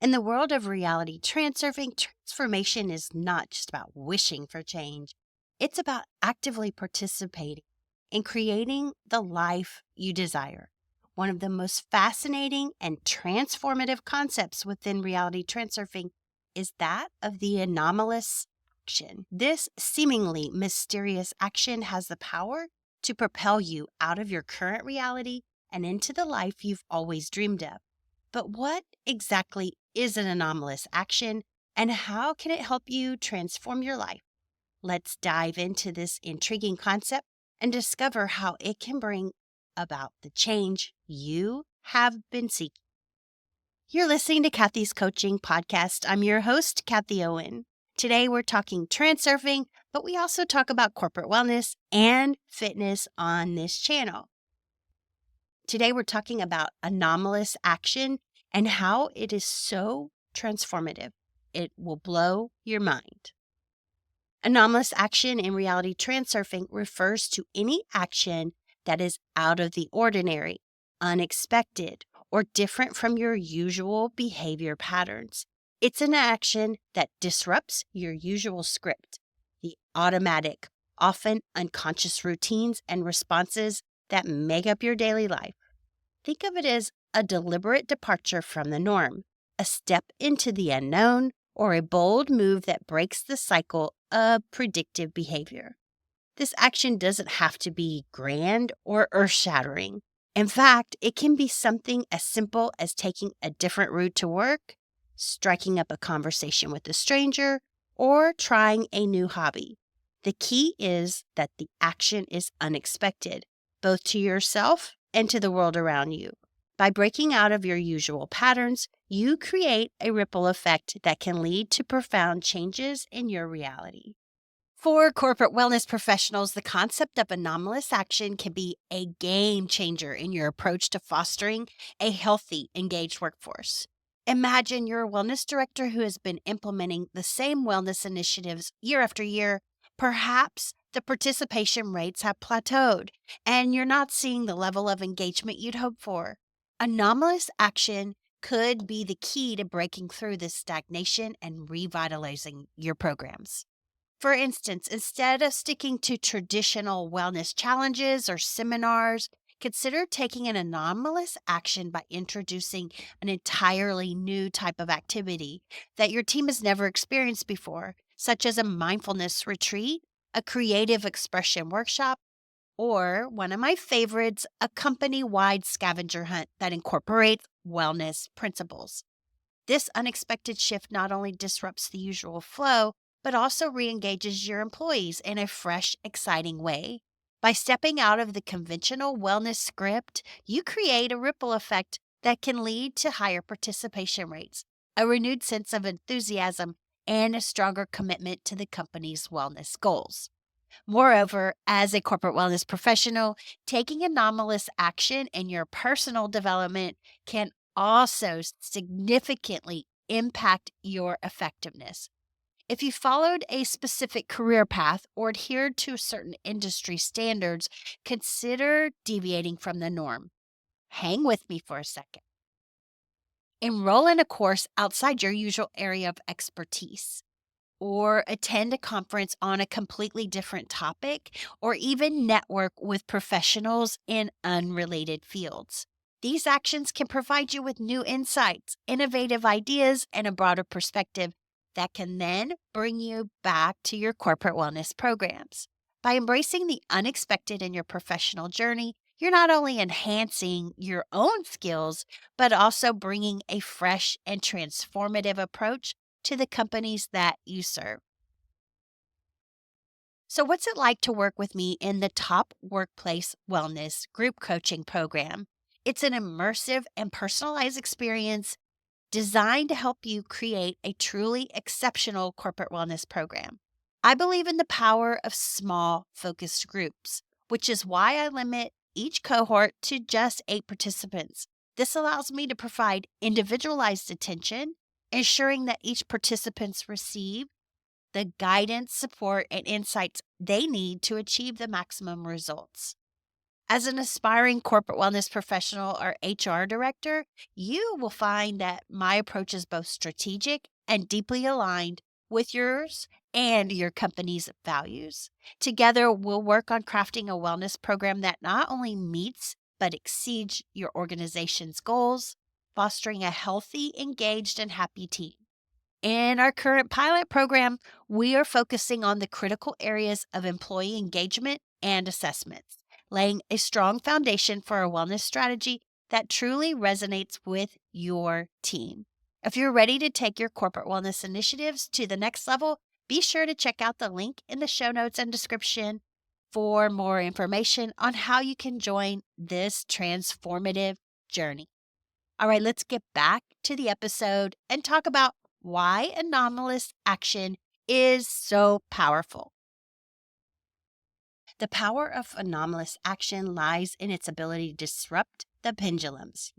In the world of reality transurfing, transformation is not just about wishing for change, it's about actively participating in creating the life you desire. One of the most fascinating and transformative concepts within reality transurfing is that of the anomalous action. This seemingly mysterious action has the power to propel you out of your current reality and into the life you've always dreamed of. But what exactly is an anomalous action and how can it help you transform your life? Let's dive into this intriguing concept and discover how it can bring about the change you have been seeking. You're listening to Kathie's Coaching Podcast. I'm your host, Kathie Owen. Today we're talking transurfing, but we also talk about corporate wellness and fitness on this channel. Today we're talking about anomalous action and how it is so transformative. It will blow your mind. Anomalous action in reality transurfing refers to any action that is out of the ordinary, unexpected, or different from your usual behavior patterns. It's an action that disrupts your usual script, the automatic, often unconscious routines and responses that make up your daily life. Think of it as a deliberate departure from the norm, a step into the unknown, or a bold move that breaks the cycle of predictive behavior. This action doesn't have to be grand or earth-shattering. In fact, it can be something as simple as taking a different route to work, striking up a conversation with a stranger, or trying a new hobby. The key is that the action is unexpected, both to yourself and to the world around you. By breaking out of your usual patterns, you create a ripple effect that can lead to profound changes in your reality. For corporate wellness professionals, the concept of anomalous action can be a game changer in your approach to fostering a healthy, engaged workforce. Imagine you're a wellness director who has been implementing the same wellness initiatives year after year. Perhaps the participation rates have plateaued and you're not seeing the level of engagement you'd hoped for. Anomalous action could be the key to breaking through this stagnation and revitalizing your programs. For instance, instead of sticking to traditional wellness challenges or seminars, consider taking an anomalous action by introducing an entirely new type of activity that your team has never experienced before, such as a mindfulness retreat, a creative expression workshop, or one of my favorites, a company-wide scavenger hunt that incorporates wellness principles. This unexpected shift not only disrupts the usual flow, but also re-engages your employees in a fresh, exciting way. By stepping out of the conventional wellness script, you create a ripple effect that can lead to higher participation rates, a renewed sense of enthusiasm, and a stronger commitment to the company's wellness goals. Moreover, as a corporate wellness professional, taking anomalous action in your personal development can also significantly impact your effectiveness. If you followed a specific career path or adhered to certain industry standards, consider deviating from the norm. Hang with me for a second. Enroll in a course outside your usual area of expertise, or attend a conference on a completely different topic, or even network with professionals in unrelated fields. These actions can provide you with new insights, innovative ideas, and a broader perspective that can then bring you back to your corporate wellness programs. By embracing the unexpected in your professional journey, you're not only enhancing your own skills, but also bringing a fresh and transformative approach to the companies that you serve. So, what's it like to work with me in the Top Workplace Wellness Group Coaching Program? It's an immersive and personalized experience designed to help you create a truly exceptional corporate wellness program. I believe in the power of small, focused groups, which is why I limit each cohort to just 8 participants. This allows me to provide individualized attention, ensuring that each participant receive the guidance, support, and insights they need to achieve the maximum results. As an aspiring corporate wellness professional or HR director, you will find that my approach is both strategic and deeply aligned with yours and your company's values. Together, we'll work on crafting a wellness program that not only meets but exceeds your organization's goals, fostering a healthy, engaged, and happy team. In our current pilot program, we are focusing on the critical areas of employee engagement and assessments, laying a strong foundation for a wellness strategy that truly resonates with your team. If you're ready to take your corporate wellness initiatives to the next level, be sure to check out the link in the show notes and description for more information on how you can join this transformative journey. All right, let's get back to the episode and talk about why anomalous action is so powerful. The power of anomalous action lies in its ability to disrupt the pendulums,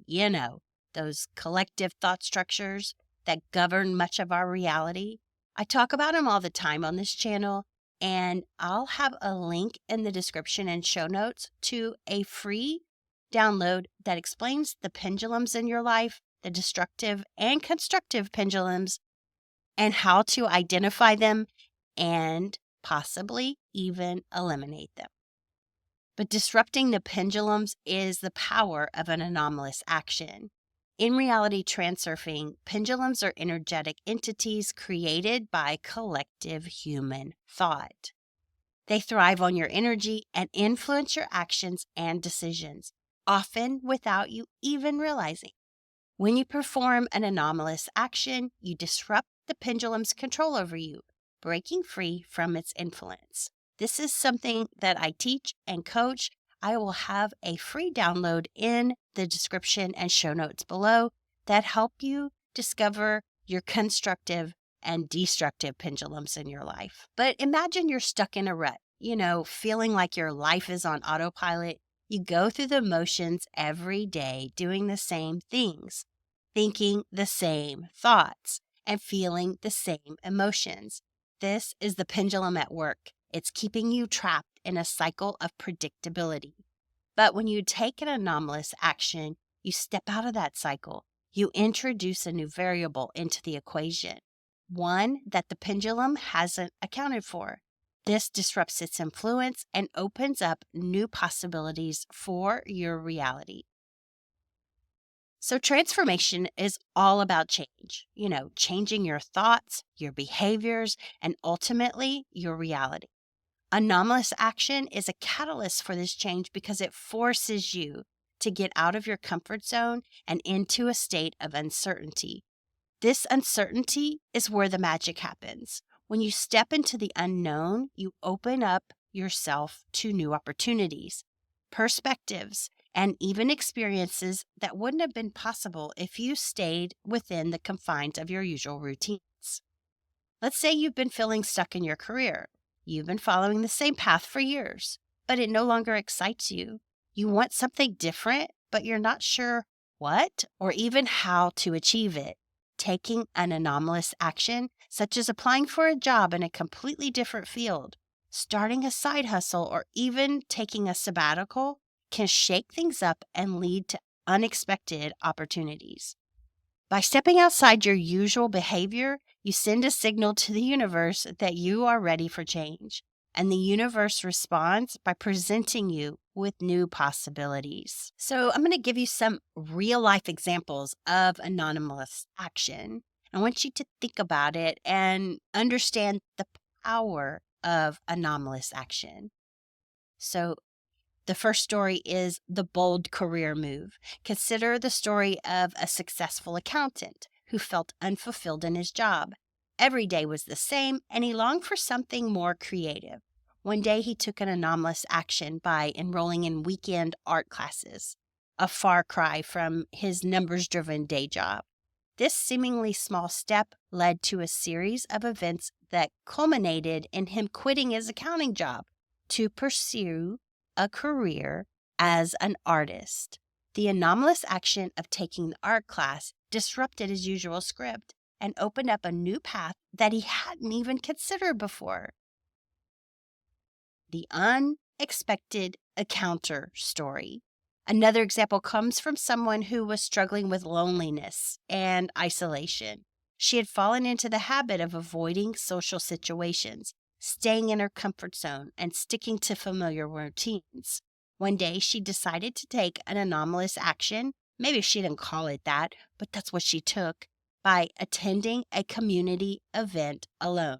those collective thought structures that govern much of our reality. I talk about them all the time on this channel, and I'll have a link in the description and show notes to a free download that explains the pendulums in your life, the destructive and constructive pendulums, and how to identify them and possibly even eliminate them. But disrupting the pendulums is the power of an anomalous action. In reality transurfing, pendulums are energetic entities created by collective human thought. They thrive on your energy and influence your actions and decisions, often without you even realizing. When you perform an anomalous action, you disrupt the pendulum's control over you, breaking free from its influence. This is something that I teach and coach. I will have a free download in the description and show notes below that help you discover your constructive and destructive pendulums in your life. But imagine you're stuck in a rut, feeling like your life is on autopilot. You go through the motions every day, doing the same things, thinking the same thoughts, and feeling the same emotions. This is the pendulum at work. It's keeping you trapped in a cycle of predictability. But when you take an anomalous action, you step out of that cycle. You introduce a new variable into the equation, one that the pendulum hasn't accounted for. This disrupts its influence and opens up new possibilities for your reality. So transformation is all about change, changing your thoughts, your behaviors, and ultimately your reality. Anomalous action is a catalyst for this change because it forces you to get out of your comfort zone and into a state of uncertainty. This uncertainty is where the magic happens. When you step into the unknown, you open up yourself to new opportunities, perspectives, and even experiences that wouldn't have been possible if you stayed within the confines of your usual routines. Let's say you've been feeling stuck in your career. You've been following the same path for years, but it no longer excites you. You want something different, but you're not sure what or even how to achieve it. Taking an anomalous action, such as applying for a job in a completely different field, starting a side hustle, or even taking a sabbatical, can shake things up and lead to unexpected opportunities. By stepping outside your usual behavior, you send a signal to the universe that you are ready for change, and the universe responds by presenting you with new possibilities. So I'm going to give you some real-life examples of anomalous action. I want you to think about it and understand the power of anomalous action. So the first story is the bold career move. Consider the story of a successful accountant who felt unfulfilled in his job. Every day was the same, and he longed for something more creative. One day he took an anomalous action by enrolling in weekend art classes, a far cry from his numbers-driven day job. This seemingly small step led to a series of events that culminated in him quitting his accounting job to pursue a career as an artist. The anomalous action of taking the art class disrupted his usual script and opened up a new path that he hadn't even considered before. The unexpected a counter story. Another example comes from someone who was struggling with loneliness and isolation. She had fallen into the habit of avoiding social situations, staying in her comfort zone, and sticking to familiar routines. One day, she decided to take an anomalous action. Maybe she didn't call it that, but that's what she took by attending a community event alone.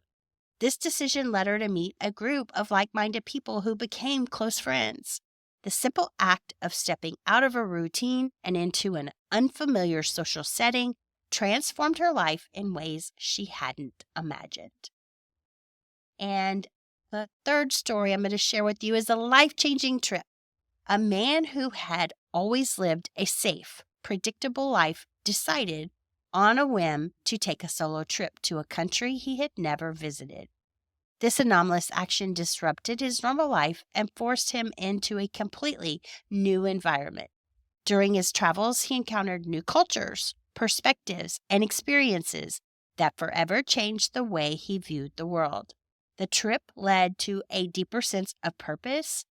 This decision led her to meet a group of like minded people who became close friends. The simple act of stepping out of a routine and into an unfamiliar social setting transformed her life in ways she hadn't imagined. And the third story I'm going to share with you is a life changing trip. A man who had always lived a safe, predictable life decided on a whim to take a solo trip to a country he had never visited. This anomalous action disrupted his normal life and forced him into a completely new environment. During his travels, he encountered new cultures, perspectives, and experiences that forever changed the way he viewed the world. The trip led to a deeper sense of purpose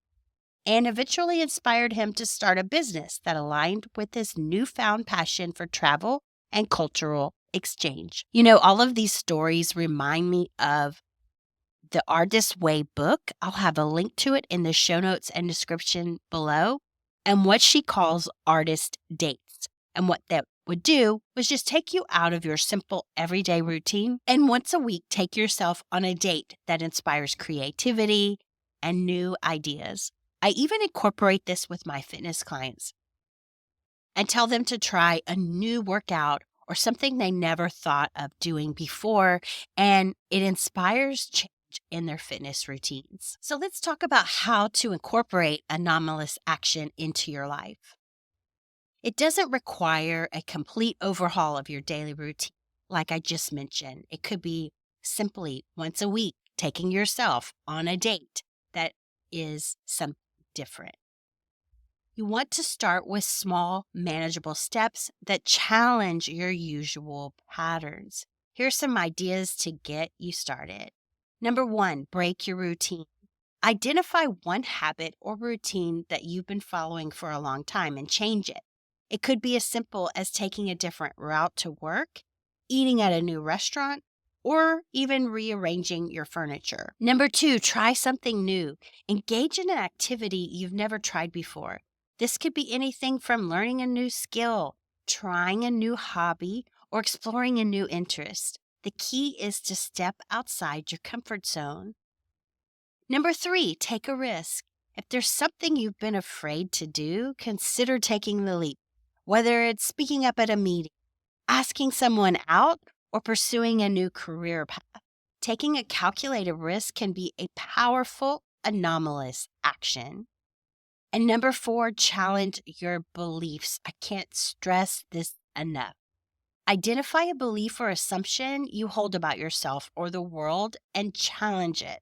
and eventually inspired him to start a business that aligned with his newfound passion for travel and cultural exchange. All of these stories remind me of the Artist's Way book. I'll have a link to it in the show notes and description below, and what she calls artist dates. And what that would do was just take you out of your simple everyday routine and once a week take yourself on a date that inspires creativity and new ideas. I even incorporate this with my fitness clients and tell them to try a new workout or something they never thought of doing before, and it inspires change in their fitness routines. So let's talk about how to incorporate anomalous action into your life. It doesn't require a complete overhaul of your daily routine, like I just mentioned. It could be simply once a week taking yourself on a date that is something different. You want to start with small, manageable steps that challenge your usual patterns. Here's some ideas to get you started. Number 1, break your routine. Identify one habit or routine that you've been following for a long time and change it. It could be as simple as taking a different route to work, eating at a new restaurant, or even rearranging your furniture. Number 2, try something new. Engage in an activity you've never tried before. This could be anything from learning a new skill, trying a new hobby, or exploring a new interest. The key is to step outside your comfort zone. Number 3, take a risk. If there's something you've been afraid to do, consider taking the leap. Whether it's speaking up at a meeting, asking someone out, or pursuing a new career path, taking a calculated risk can be a powerful, anomalous action. And number 4, challenge your beliefs. I can't stress this enough. Identify a belief or assumption you hold about yourself or the world and challenge it.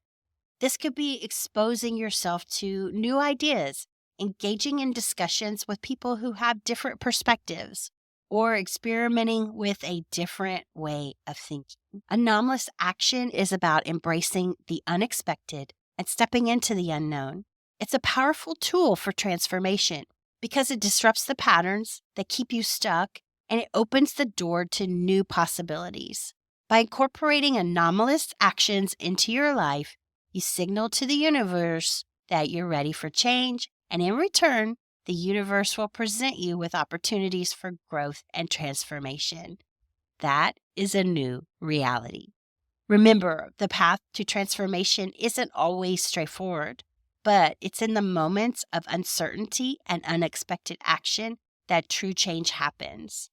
This could be exposing yourself to new ideas, engaging in discussions with people who have different perspectives, or experimenting with a different way of thinking. Anomalous action is about embracing the unexpected and stepping into the unknown. It's a powerful tool for transformation because it disrupts the patterns that keep you stuck and it opens the door to new possibilities. By incorporating anomalous actions into your life, you signal to the universe that you're ready for change, and in return, the universe will present you with opportunities for growth and transformation. That is a new reality. Remember, the path to transformation isn't always straightforward, but it's in the moments of uncertainty and unexpected action that true change happens.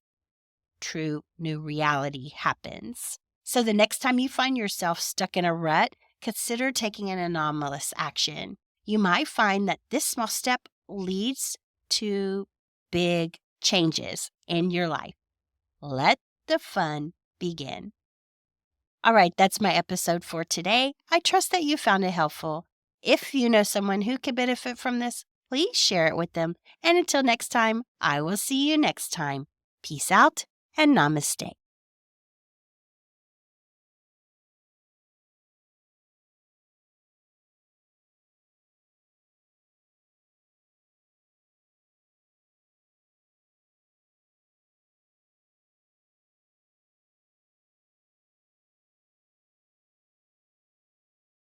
True new reality happens. So the next time you find yourself stuck in a rut, consider taking an anomalous action. You might find that this small step leads to big changes in your life. Let the fun begin. All right, that's my episode for today. I trust that you found it helpful. If you know someone who could benefit from this, please share it with them. And until next time, I will see you next time. Peace out and namaste.